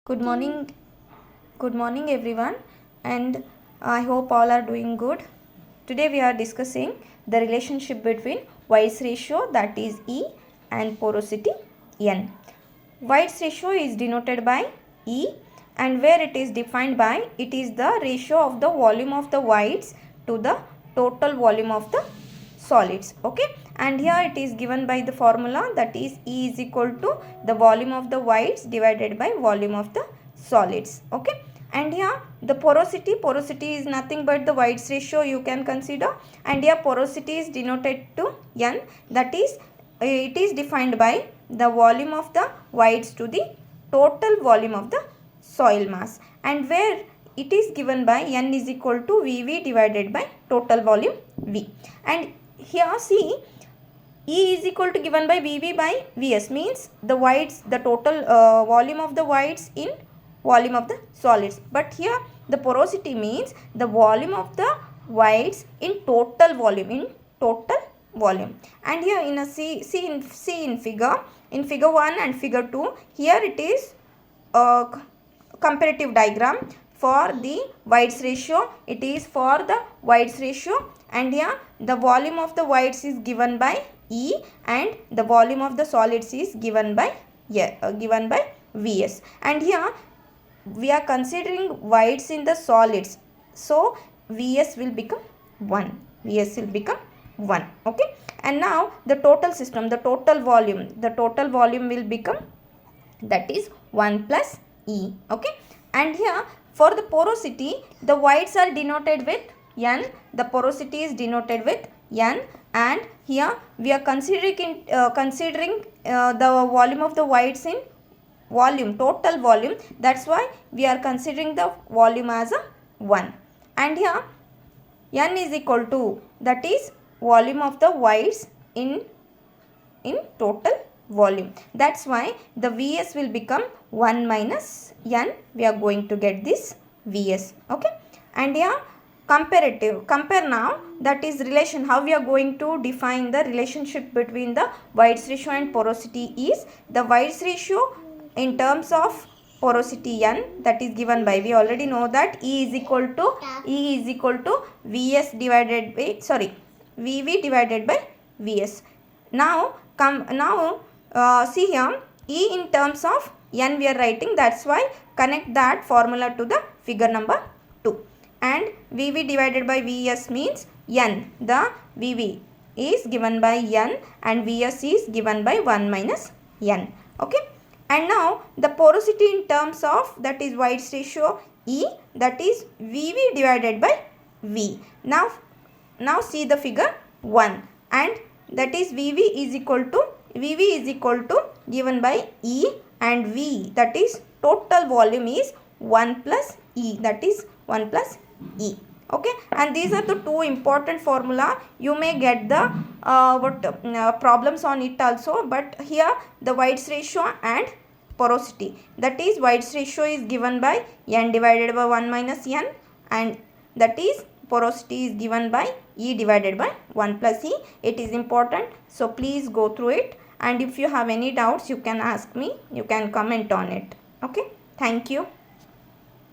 Good morning. Good morning everyone, and I hope all are doing good. Today we are discussing the relationship between White's ratio, that is E, and porosity N. White's ratio is denoted by E, and where it is defined by, it is the ratio of the volume of the whites to the total volume of the solids. Okay, and here it is given by the formula, that is E is equal to the volume of the whites divided by volume of the solids. Okay, and here the porosity is nothing but the whites ratio you can consider, and here porosity is denoted to N, that is it is defined by the volume of the whites to the total volume of the soil mass, and where it is given by N is equal to Vv divided by total volume V. And here see, E is equal to given by Vv by Vs, means the whites, the total volume of the whites in volume of the solids. But here the porosity means the volume of the whites in total volume. And here in a see in figure 1 and figure 2, here it is comparative diagram for the whites ratio. It is for the whites ratio, and here the volume of the whites is given by E and the volume of the solids is given by Vs. And here we are considering whites in the solids, so Vs will become 1. Okay, and now the total system, the total volume will become, that is 1 plus E. Okay, and here for the porosity, the whites are denoted with N, the porosity is denoted with N, and here we are considering the volume of the whites in total volume, that's why we are considering the volume as a 1. And here N is equal to, that is volume of the whites in total volume, that's why the Vs will become 1 minus N. We are going to get this Vs. Okay, and here compare now, that is relation, how we are going to define the relationship between the whites ratio and porosity is, the whites ratio in terms of porosity N, that is given by, we already know that E is equal to Vs divided by, Vv divided by Vs. Now see here, E in terms of N we are writing, that's why connect that formula to the figure number 2. And Vv divided by Vs means N, the Vv is given by N and Vs is given by 1 minus N. Okay, and now the porosity in terms of, that is whites ratio E, that is Vv divided by V. Now see the figure 1, and that is Vv is equal to given by E, and V, that is total volume, is 1 plus E, that is 1 plus E. Okay, and these are the two important formula. You may get the problems on it also, but here the whites ratio and porosity, that is whites ratio is given by N divided by 1 minus N, and that is porosity is given by E divided by 1 plus E. It is important, so please go through it, and if you have any doubts you can ask me, you can comment on it. Okay, thank you.